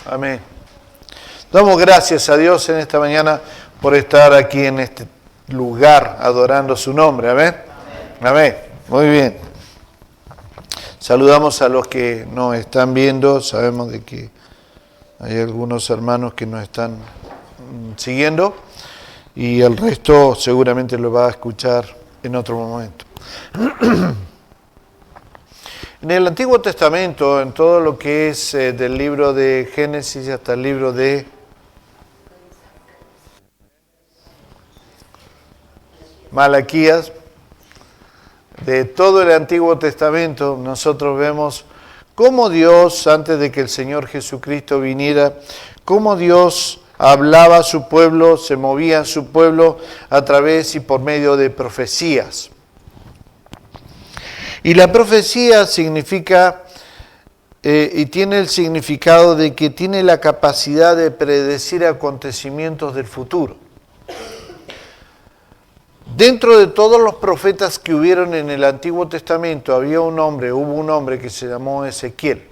Amén. Damos gracias a Dios en esta mañana por estar aquí en este lugar adorando su nombre. Amén. Amén. Muy bien. Saludamos a los que nos están viendo. Sabemos de que hay algunos hermanos que nos están siguiendo y el resto seguramente lo va a escuchar en otro momento. En el Antiguo Testamento, en todo lo que es del libro de Génesis hasta el libro de Malaquías, de todo el Antiguo Testamento, nosotros vemos cómo Dios, antes de que el Señor Jesucristo viniera, cómo Dios hablaba a su pueblo, se movía a su pueblo a través y por medio de profecías. Y la profecía significa, y tiene el significado de que tiene la capacidad de predecir acontecimientos del futuro. Dentro de todos los profetas que hubieron en el Antiguo Testamento, hubo un hombre que se llamó Ezequiel.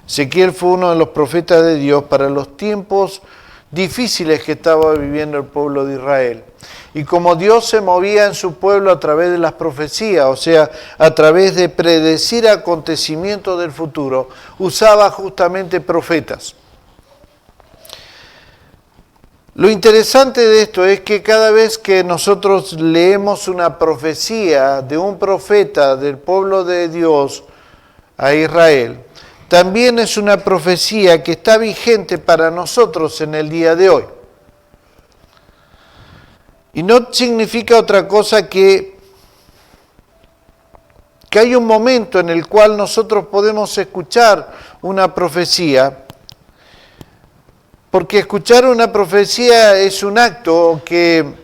Ezequiel fue uno de los profetas de Dios para los tiempos difíciles que estaba viviendo el pueblo de Israel. Y como Dios se movía en su pueblo a través de las profecías, o sea, a través de predecir acontecimientos del futuro, usaba justamente profetas. Lo interesante de esto es que cada vez que nosotros leemos una profecía de un profeta del pueblo de Dios a Israel, también es una profecía que está vigente para nosotros en el día de hoy. Y no significa otra cosa que hay un momento en el cual nosotros podemos escuchar una profecía, porque escuchar una profecía es un acto que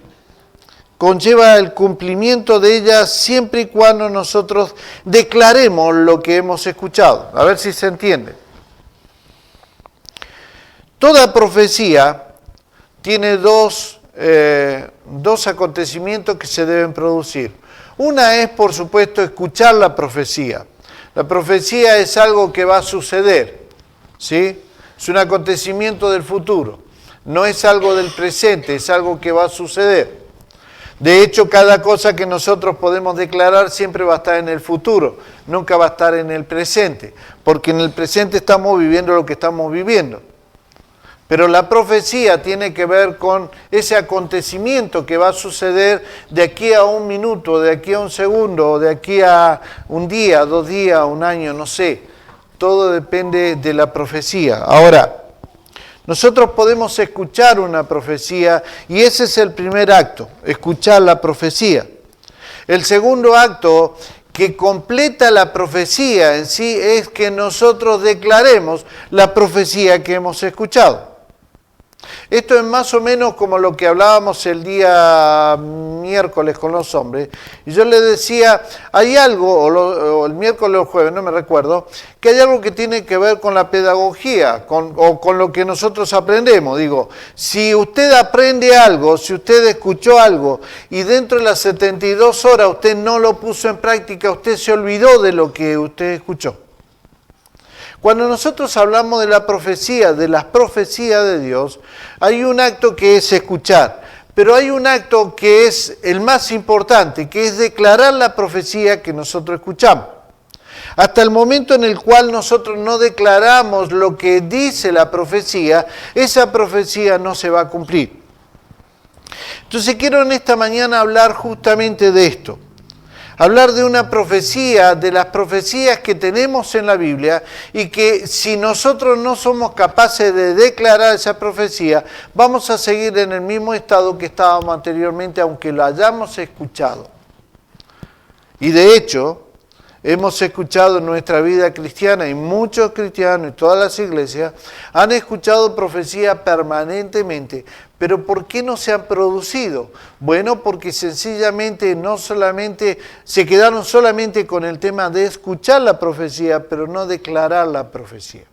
conlleva el cumplimiento de ella siempre y cuando nosotros declaremos lo que hemos escuchado. A ver si se entiende. Toda profecía tiene dos acontecimientos que se deben producir. Una es, por supuesto, escuchar la profecía. La profecía es algo que va a suceder, ¿sí? Es un acontecimiento del futuro. No es algo del presente, es algo que va a suceder. De hecho, cada cosa que nosotros podemos declarar siempre va a estar en el futuro, nunca va a estar en el presente, porque en el presente estamos viviendo lo que estamos viviendo. Pero la profecía tiene que ver con ese acontecimiento que va a suceder de aquí a un minuto, de aquí a un segundo, de aquí a un día, 2 días, un año, no sé. Todo depende de la profecía. Ahora, nosotros podemos escuchar una profecía y ese es el primer acto, escuchar la profecía. El segundo acto que completa la profecía en sí es que nosotros declaremos la profecía que hemos escuchado. Esto es más o menos como lo que hablábamos el día miércoles con los hombres. Y yo les decía, hay algo, o el miércoles o el jueves, no me recuerdo, que hay algo que tiene que ver con la pedagogía, o con lo que nosotros aprendemos. Digo, si usted aprende algo, si usted escuchó algo, y dentro de las 72 horas usted no lo puso en práctica, usted se olvidó de lo que usted escuchó. Cuando nosotros hablamos de la profecía, de las profecías de Dios, hay un acto que es escuchar, pero hay un acto que es el más importante, que es declarar la profecía que nosotros escuchamos. Hasta el momento en el cual nosotros no declaramos lo que dice la profecía, esa profecía no se va a cumplir. Entonces quiero en esta mañana hablar justamente de esto. Hablar de una profecía, de las profecías que tenemos en la Biblia y que si nosotros no somos capaces de declarar esa profecía, vamos a seguir en el mismo estado que estábamos anteriormente, aunque lo hayamos escuchado. Y de hecho, hemos escuchado en nuestra vida cristiana, y muchos cristianos y todas las iglesias han escuchado profecía permanentemente. ¿Pero por qué no se han producido? Bueno, porque sencillamente se quedaron solamente con el tema de escuchar la profecía, pero no declarar la profecía.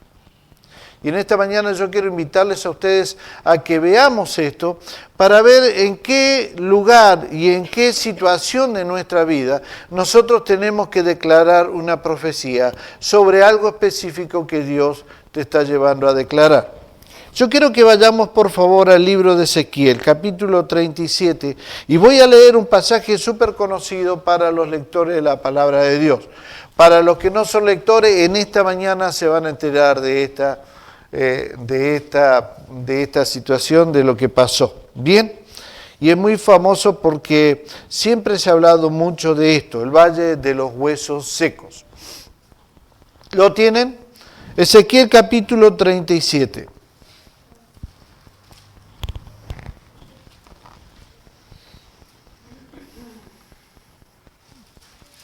Y en esta mañana yo quiero invitarles a ustedes a que veamos esto para ver en qué lugar y en qué situación de nuestra vida nosotros tenemos que declarar una profecía sobre algo específico que Dios te está llevando a declarar. Yo quiero que vayamos por favor al libro de Ezequiel, capítulo 37, y voy a leer un pasaje súper conocido para los lectores de la palabra de Dios. Para los que no son lectores, en esta mañana se van a enterar de esta situación, de lo que pasó. ¿Bien? Y es muy famoso porque siempre se ha hablado mucho de esto, el Valle de los Huesos Secos. ¿Lo tienen? Ezequiel capítulo 37.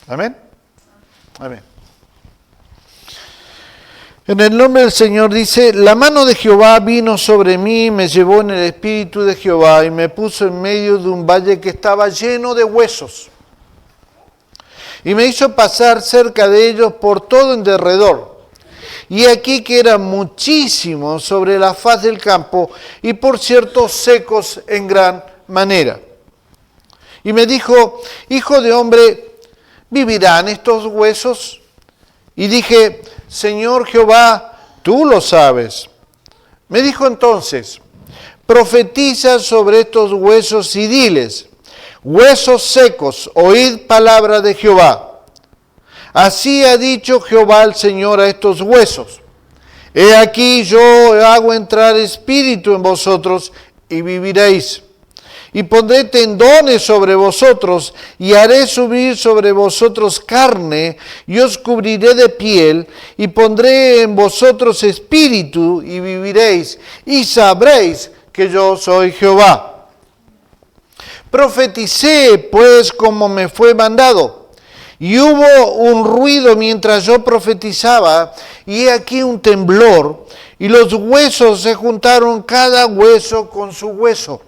Amén. Amén. En el nombre del Señor dice, la mano de Jehová vino sobre mí, me llevó en el espíritu de Jehová y me puso en medio de un valle que estaba lleno de huesos. Y me hizo pasar cerca de ellos por todo en derredor. Y aquí que eran muchísimos sobre la faz del campo y por cierto secos en gran manera. Y me dijo, hijo de hombre, ¿vivirán estos huesos? Y dije, Señor Jehová, tú lo sabes. Me dijo entonces, profetiza sobre estos huesos y diles, huesos secos, oíd palabra de Jehová. Así ha dicho Jehová el Señor a estos huesos. He aquí yo hago entrar espíritu en vosotros y viviréis. Y pondré tendones sobre vosotros, y haré subir sobre vosotros carne, y os cubriré de piel, y pondré en vosotros espíritu, y viviréis, y sabréis que yo soy Jehová. Profeticé, pues, como me fue mandado, y hubo un ruido mientras yo profetizaba, y he aquí un temblor, y los huesos se juntaron cada hueso con su hueso.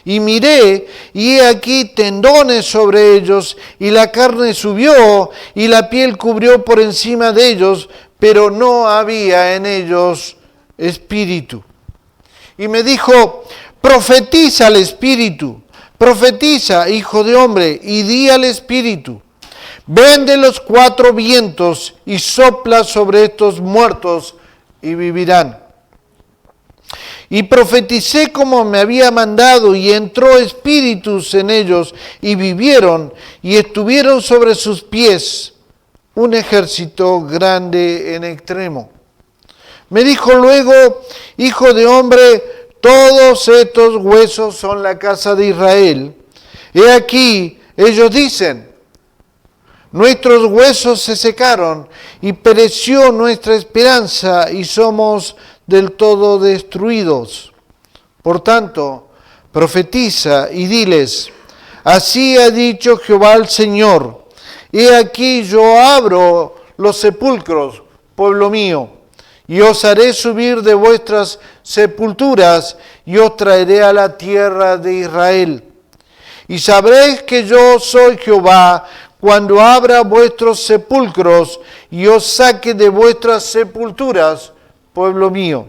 Y miré, y he aquí tendones sobre ellos, y la carne subió, y la piel cubrió por encima de ellos, pero no había en ellos espíritu. Y me dijo, profetiza al espíritu, profetiza, hijo de hombre, y di al espíritu, ven de los cuatro vientos, y sopla sobre estos muertos, y vivirán. Y profeticé como me había mandado, y entró espíritus en ellos, y vivieron, y estuvieron sobre sus pies un ejército grande en extremo. Me dijo luego, hijo de hombre, todos estos huesos son la casa de Israel. He aquí, ellos dicen, nuestros huesos se secaron, y pereció nuestra esperanza, y somos del todo destruidos. Por tanto, profetiza y diles, así ha dicho Jehová el Señor, he aquí yo abro los sepulcros, pueblo mío, y os haré subir de vuestras sepulturas, y os traeré a la tierra de Israel. Y sabréis que yo soy Jehová, cuando abra vuestros sepulcros, y os saque de vuestras sepulturas, pueblo mío,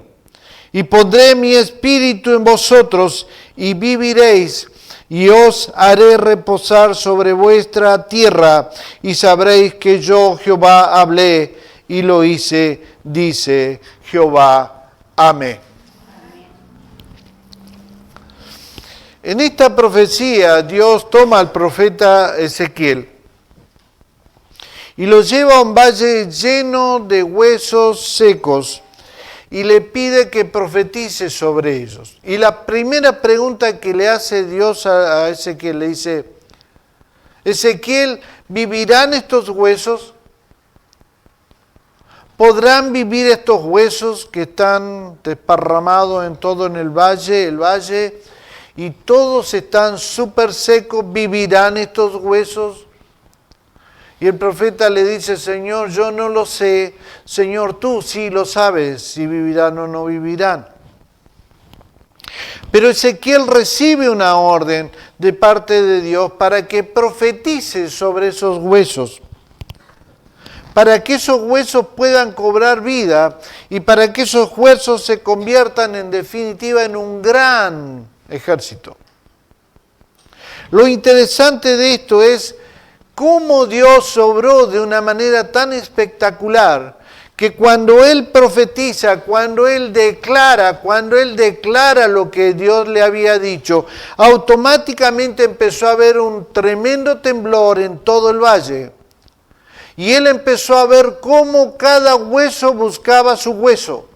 y pondré mi espíritu en vosotros, y viviréis, y os haré reposar sobre vuestra tierra, y sabréis que yo Jehová hablé, y lo hice, dice Jehová. Amén. En esta profecía, Dios toma al profeta Ezequiel, y lo lleva a un valle lleno de huesos secos, y le pide que profetice sobre ellos. Y la primera pregunta que le hace Dios a Ezequiel, le dice, Ezequiel, ¿vivirán estos huesos? ¿Podrán vivir estos huesos que están desparramados en todo en el valle, y todos están súper secos? ¿Vivirán estos huesos? Y el profeta le dice, Señor, yo no lo sé. Señor, tú sí lo sabes, si vivirán o no vivirán. Pero Ezequiel recibe una orden de parte de Dios para que profetice sobre esos huesos, para que esos huesos puedan cobrar vida y para que esos huesos se conviertan en definitiva en un gran ejército. Lo interesante de esto es cómo Dios obró de una manera tan espectacular que cuando él profetiza, cuando él declara lo que Dios le había dicho, automáticamente empezó a haber un tremendo temblor en todo el valle. Y él empezó a ver cómo cada hueso buscaba su hueso.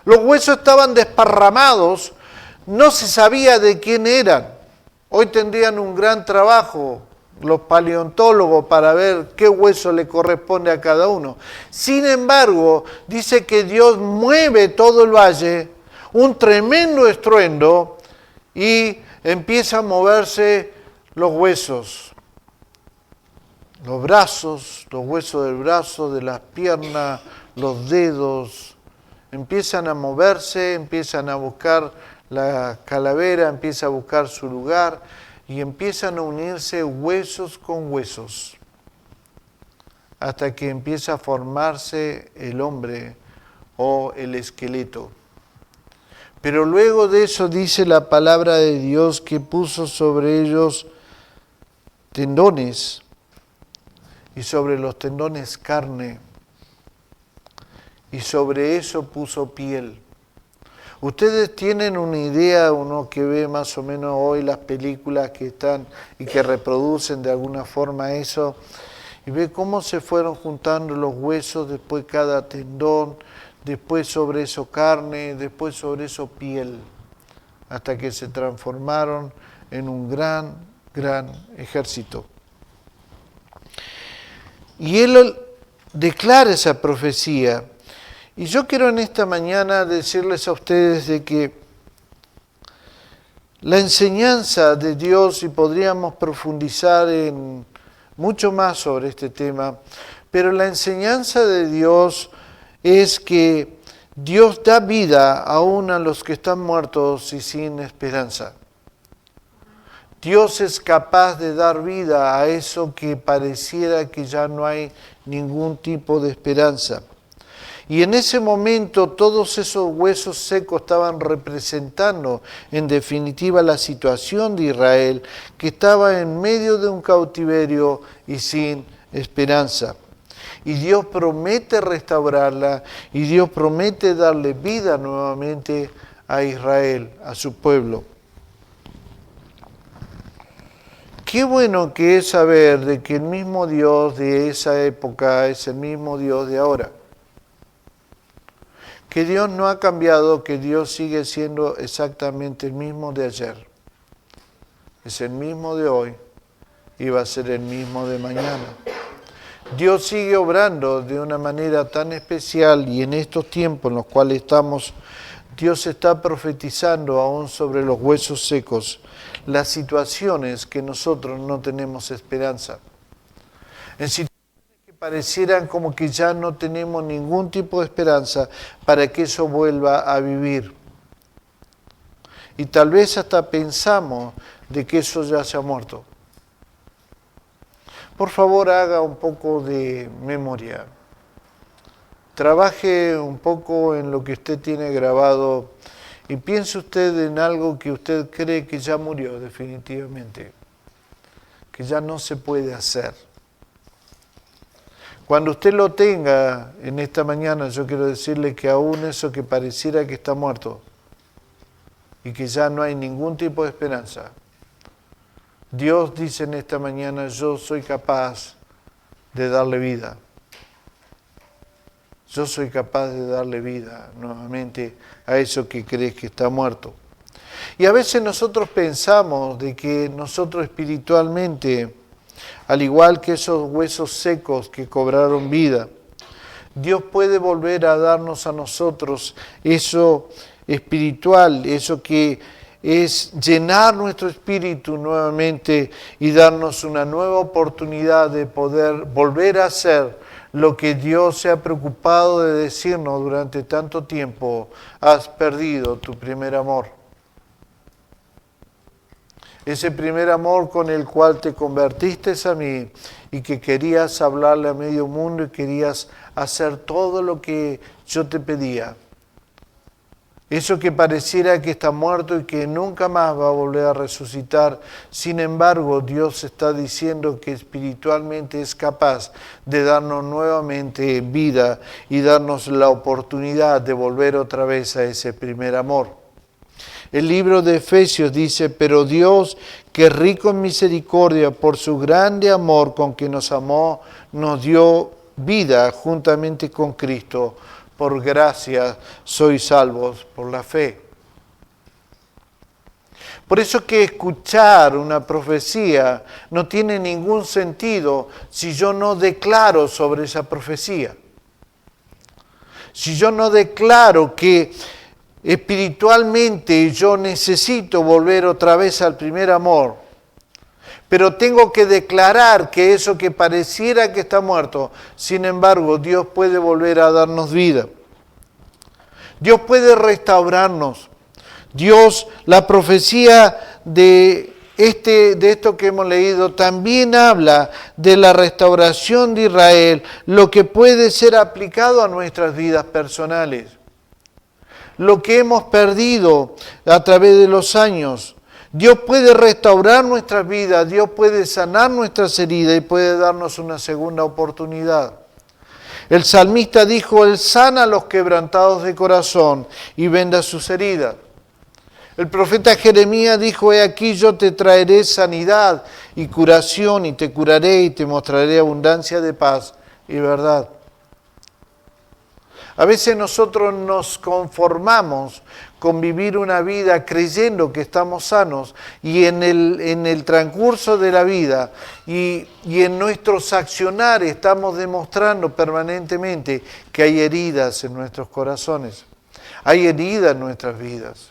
Los huesos estaban desparramados, no se sabía de quién eran. Hoy tendrían un gran trabajo los paleontólogos para ver qué hueso le corresponde a cada uno. Sin embargo, dice que Dios mueve todo el valle, un tremendo estruendo, y empieza a moverse los huesos, los brazos, los huesos del brazo, de las piernas, los dedos, empiezan a moverse, empiezan a buscar la calavera, empieza a buscar su lugar, y empiezan a unirse huesos con huesos, hasta que empieza a formarse el hombre o el esqueleto. Pero luego de eso dice la palabra de Dios que puso sobre ellos tendones, y sobre los tendones carne, y sobre eso puso piel. Ustedes tienen una idea, uno que ve más o menos hoy las películas que están y que reproducen de alguna forma eso, y ve cómo se fueron juntando los huesos, después cada tendón, después sobre eso carne, después sobre eso piel, hasta que se transformaron en un gran ejército. Y él declara esa profecía. Y yo quiero en esta mañana decirles a ustedes de que la enseñanza de Dios, y podríamos profundizar en mucho más sobre este tema, pero la enseñanza de Dios es que Dios da vida aún a los que están muertos y sin esperanza. Dios es capaz de dar vida a eso que pareciera que ya no hay ningún tipo de esperanza. Y en ese momento todos esos huesos secos estaban representando en definitiva la situación de Israel, que estaba en medio de un cautiverio y sin esperanza. Y Dios promete restaurarla, y Dios promete darle vida nuevamente a Israel, a su pueblo. Qué bueno que es saber de que el mismo Dios de esa época es el mismo Dios de ahora. Que Dios no ha cambiado, que Dios sigue siendo exactamente el mismo de ayer. Es el mismo de hoy y va a ser el mismo de mañana. Dios sigue obrando de una manera tan especial, y en estos tiempos en los cuales estamos, Dios está profetizando aún sobre los huesos secos las situaciones que nosotros no tenemos esperanza. En situaciones que parecieran como que ya no tenemos ningún tipo de esperanza para que eso vuelva a vivir. Y tal vez hasta pensamos de que eso ya se ha muerto. Por favor, haga un poco de memoria. Trabaje un poco en lo que usted tiene grabado y piense usted en algo que usted cree que ya murió definitivamente, que ya no se puede hacer. Cuando usted lo tenga en esta mañana, yo quiero decirle que aún eso que pareciera que está muerto y que ya no hay ningún tipo de esperanza, Dios dice en esta mañana: yo soy capaz de darle vida. Yo soy capaz de darle vida nuevamente a eso que crees que está muerto. Y a veces nosotros pensamos de que nosotros espiritualmente, al igual que esos huesos secos que cobraron vida, Dios puede volver a darnos a nosotros eso espiritual, eso que es llenar nuestro espíritu nuevamente y darnos una nueva oportunidad de poder volver a ser lo que Dios se ha preocupado de decirnos durante tanto tiempo: has perdido tu primer amor. Ese primer amor con el cual te convertiste a mí y que querías hablarle a medio mundo y querías hacer todo lo que yo te pedía. Eso que pareciera que está muerto y que nunca más va a volver a resucitar. Sin embargo, Dios está diciendo que espiritualmente es capaz de darnos nuevamente vida y darnos la oportunidad de volver otra vez a ese primer amor. El libro de Efesios dice, pero Dios, que es rico en misericordia, por su grande amor con que nos amó, nos dio vida juntamente con Cristo. Por gracia sois salvos por la fe. Por eso que escuchar una profecía no tiene ningún sentido si yo no declaro sobre esa profecía. Si yo no declaro que espiritualmente yo necesito volver otra vez al primer amor, pero tengo que declarar que eso que pareciera que está muerto, sin embargo, Dios puede volver a darnos vida. Dios puede restaurarnos. Dios, la profecía de esto que hemos leído, también habla de la restauración de Israel, lo que puede ser aplicado a nuestras vidas personales. Lo que hemos perdido a través de los años. Dios puede restaurar nuestras vidas, Dios puede sanar nuestras heridas y puede darnos una segunda oportunidad. El salmista dijo, Él sana a los quebrantados de corazón y venda sus heridas. El profeta Jeremías dijo, he aquí yo te traeré sanidad y curación y te curaré y te mostraré abundancia de paz y verdad. A veces nosotros nos conformamos con vivir una vida creyendo que estamos sanos y en el transcurso de la vida y en nuestros accionares estamos demostrando permanentemente que hay heridas en nuestros corazones, hay heridas en nuestras vidas.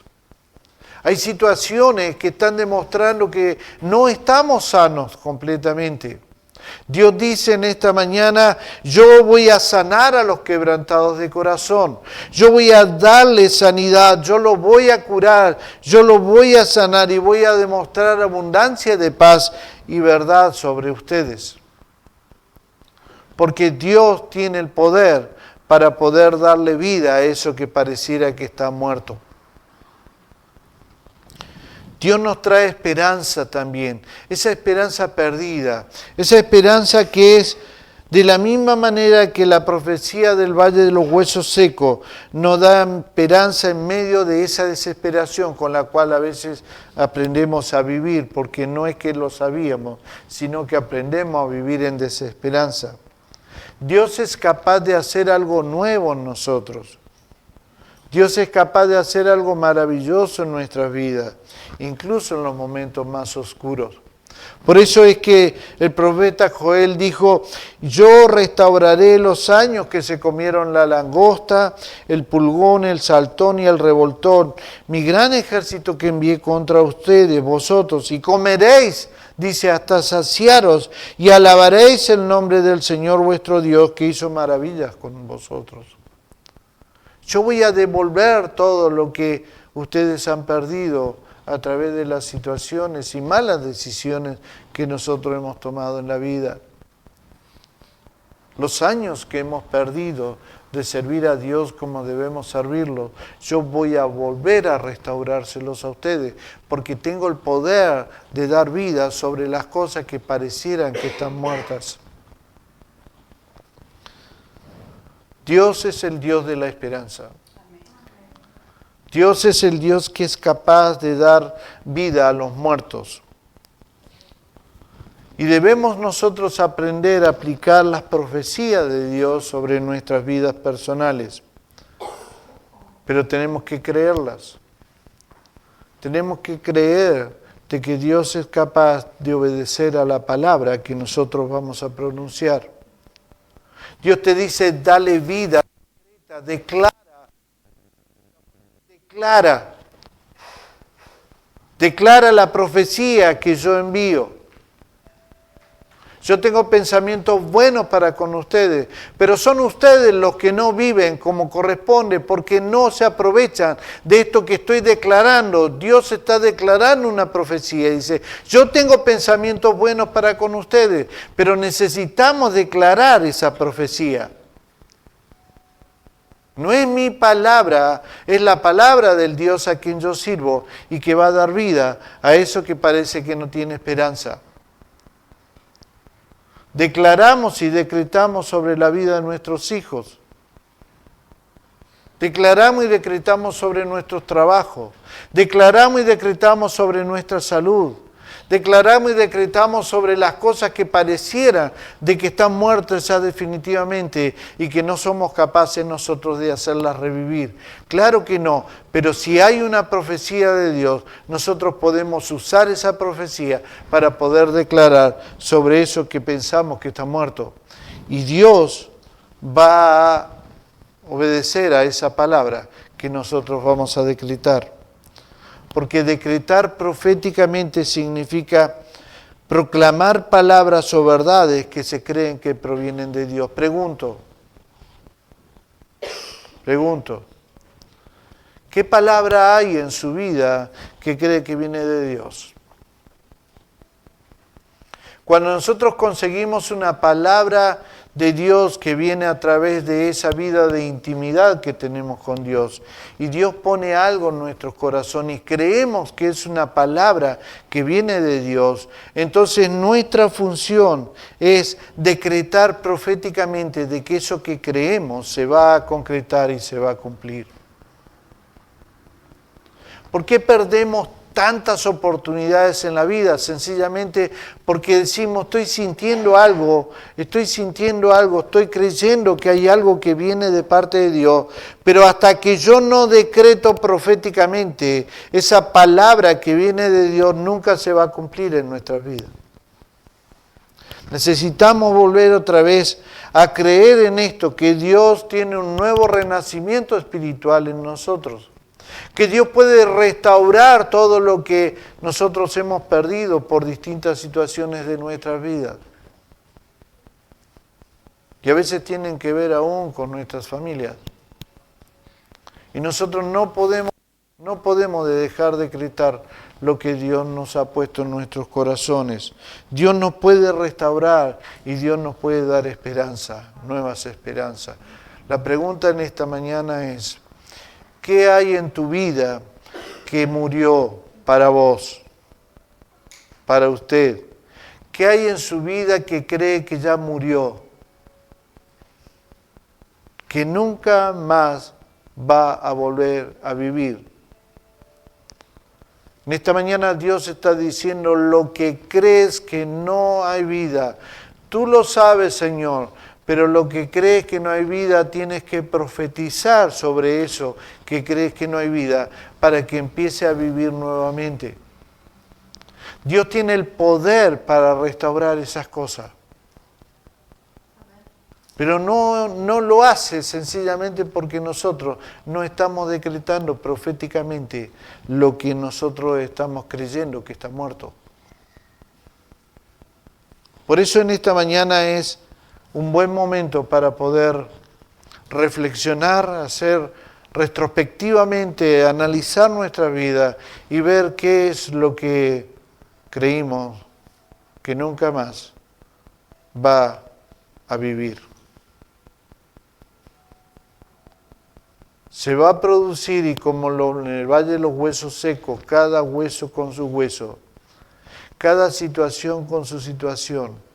Hay situaciones que están demostrando que no estamos sanos completamente. Dios dice en esta mañana, yo voy a sanar a los quebrantados de corazón, yo voy a darles sanidad, yo los voy a curar, yo los voy a sanar y voy a demostrar abundancia de paz y verdad sobre ustedes. Porque Dios tiene el poder para poder darle vida a eso que pareciera que está muerto. Dios nos trae esperanza también, esa esperanza perdida, esa esperanza que es de la misma manera que la profecía del Valle de los Huesos Secos nos da esperanza en medio de esa desesperación con la cual a veces aprendemos a vivir, porque no es que lo sabíamos, sino que aprendemos a vivir en desesperanza. Dios es capaz de hacer algo nuevo en nosotros. Dios es capaz de hacer algo maravilloso en nuestras vidas, incluso en los momentos más oscuros. Por eso es que el profeta Joel dijo, yo restauraré los años que se comieron la langosta, el pulgón, el saltón y el revoltón, mi gran ejército que envié contra ustedes, vosotros, y comeréis, dice, hasta saciaros, y alabaréis el nombre del Señor vuestro Dios, que hizo maravillas con vosotros. Yo voy a devolver todo lo que ustedes han perdido a través de las situaciones y malas decisiones que nosotros hemos tomado en la vida. Los años que hemos perdido de servir a Dios como debemos servirlo, yo voy a volver a restaurárselos a ustedes, porque tengo el poder de dar vida sobre las cosas que parecieran que están muertas. Dios es el Dios de la esperanza. Dios es el Dios que es capaz de dar vida a los muertos. Y debemos nosotros aprender a aplicar las profecías de Dios sobre nuestras vidas personales. Pero tenemos que creerlas. Tenemos que creer de que Dios es capaz de obedecer a la palabra que nosotros vamos a pronunciar. Dios te dice, dale vida, declara la profecía que yo envío. Yo tengo pensamientos buenos para con ustedes, pero son ustedes los que no viven como corresponde porque no se aprovechan de esto que estoy declarando. Dios está declarando una profecía. Dice, yo tengo pensamientos buenos para con ustedes, pero necesitamos declarar esa profecía. No es mi palabra, es la palabra del Dios a quien yo sirvo y que va a dar vida a eso que parece que no tiene esperanza. Declaramos y decretamos sobre la vida de nuestros hijos. Declaramos y decretamos sobre nuestros trabajos. Declaramos y decretamos sobre nuestra salud. Declaramos y decretamos sobre las cosas que parecieran de que están muertas ya definitivamente y que no somos capaces nosotros de hacerlas revivir. Claro que no, pero si hay una profecía de Dios, nosotros podemos usar esa profecía para poder declarar sobre eso que pensamos que está muerto. Y Dios va a obedecer a esa palabra que nosotros vamos a decretar. Porque decretar proféticamente significa proclamar palabras o verdades que se creen que provienen de Dios. Pregunto, ¿qué palabra hay en su vida que cree que viene de Dios? Cuando nosotros conseguimos una palabra de Dios que viene a través de esa vida de intimidad que tenemos con Dios, y Dios pone algo en nuestros corazones y creemos que es una palabra que viene de Dios, entonces nuestra función es decretar proféticamente de que eso que creemos se va a concretar y se va a cumplir. ¿Por qué perdemos tantas oportunidades en la vida? Sencillamente porque decimos, estoy sintiendo algo, estoy creyendo que hay algo que viene de parte de Dios, pero hasta que yo no decreto proféticamente, esa palabra que viene de Dios nunca se va a cumplir en nuestras vidas. Necesitamos volver otra vez a creer en esto, que Dios tiene un nuevo renacimiento espiritual en nosotros. Que Dios puede restaurar todo lo que nosotros hemos perdido por distintas situaciones de nuestras vidas. Y a veces tienen que ver aún con nuestras familias. Y nosotros no podemos dejar de decretar lo que Dios nos ha puesto en nuestros corazones. Dios nos puede restaurar y Dios nos puede dar esperanza, nuevas esperanzas. La pregunta en esta mañana es, ¿qué hay en tu vida que murió para vos, para usted? ¿Qué hay en su vida que cree que ya murió, que nunca más va a volver a vivir? En esta mañana Dios está diciendo, lo que crees que no hay vida, tú lo sabes, Señor, pero lo que crees que no hay vida, tienes que profetizar sobre eso que crees que no hay vida, para que empiece a vivir nuevamente. Dios tiene el poder para restaurar esas cosas. Pero no lo hace sencillamente porque nosotros no estamos decretando proféticamente lo que nosotros estamos creyendo que está muerto. Por eso en esta mañana es un buen momento para poder reflexionar, hacer retrospectivamente, analizar nuestra vida y ver qué es lo que creímos que nunca más va a vivir. Se va a producir, y como en el Valle de los Huesos Secos, cada hueso con su hueso, cada situación con su situación,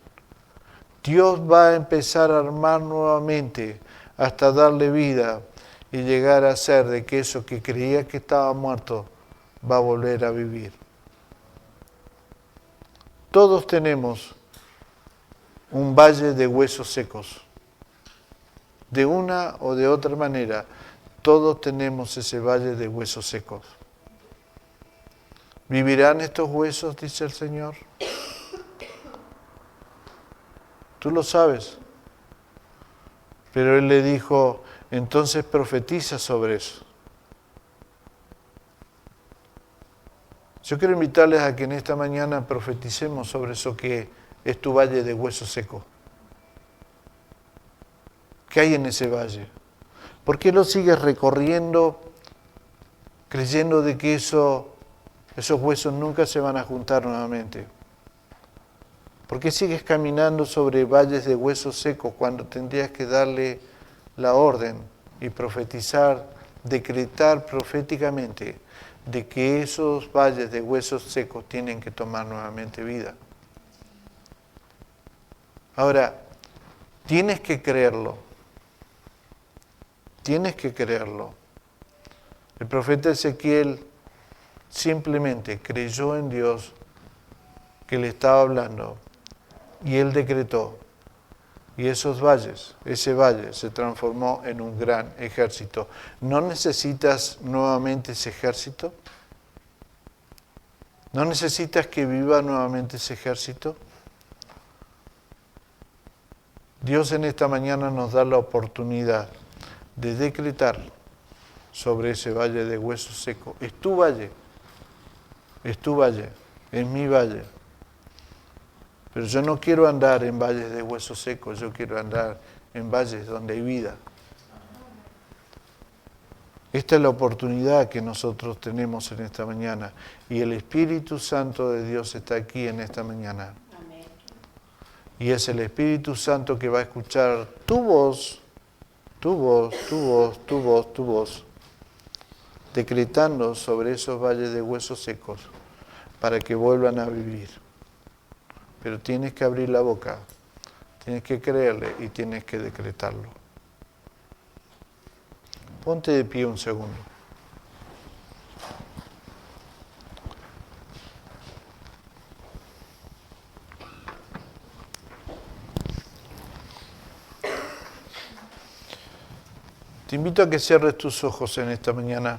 Dios va a empezar a armar nuevamente hasta darle vida y llegar a ser de que eso que creía que estaba muerto va a volver a vivir. Todos tenemos un valle de huesos secos. De una o de otra manera, todos tenemos ese valle de huesos secos. ¿Vivirán estos huesos?, dice el Señor. Tú lo sabes. Pero Él le dijo, entonces profetiza sobre eso. Yo quiero invitarles a que en esta mañana profeticemos sobre eso que es tu valle de huesos secos. ¿Qué hay en ese valle? ¿Por qué lo sigues recorriendo creyendo de que esos huesos nunca se van a juntar nuevamente? ¿Por qué sigues caminando sobre valles de huesos secos cuando tendrías que darle la orden y profetizar, decretar proféticamente de que esos valles de huesos secos tienen que tomar nuevamente vida. Ahora, tienes que creerlo. Tienes que creerlo. El profeta Ezequiel simplemente creyó en Dios que le estaba hablando y él decretó. Y esos valles, ese valle se transformó en un gran ejército. ¿No necesitas nuevamente ese ejército? ¿No necesitas que viva nuevamente ese ejército? Dios en esta mañana nos da la oportunidad de decretar sobre ese valle de huesos secos. Es tu valle, es mi valle. Pero yo no quiero andar en valles de huesos secos, yo quiero andar en valles donde hay vida. Esta es la oportunidad que nosotros tenemos en esta mañana y el Espíritu Santo de Dios está aquí en esta mañana. Amén. Y es el Espíritu Santo que va a escuchar tu voz, tu voz, tu voz, tu voz, tu voz, decretando sobre esos valles de huesos secos para que vuelvan a vivir. Pero tienes que abrir la boca, tienes que creerle y tienes que decretarlo. Ponte de pie un segundo. Te invito a que cierres tus ojos en esta mañana.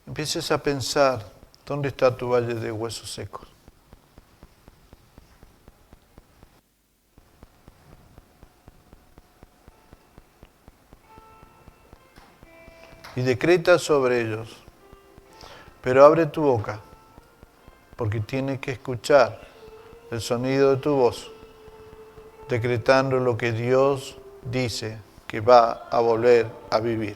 Empieces a pensar, ¿dónde está tu valle de huesos secos? Y decreta sobre ellos, pero abre tu boca, porque tienes que escuchar el sonido de tu voz, decretando lo que Dios dice que va a volver a vivir.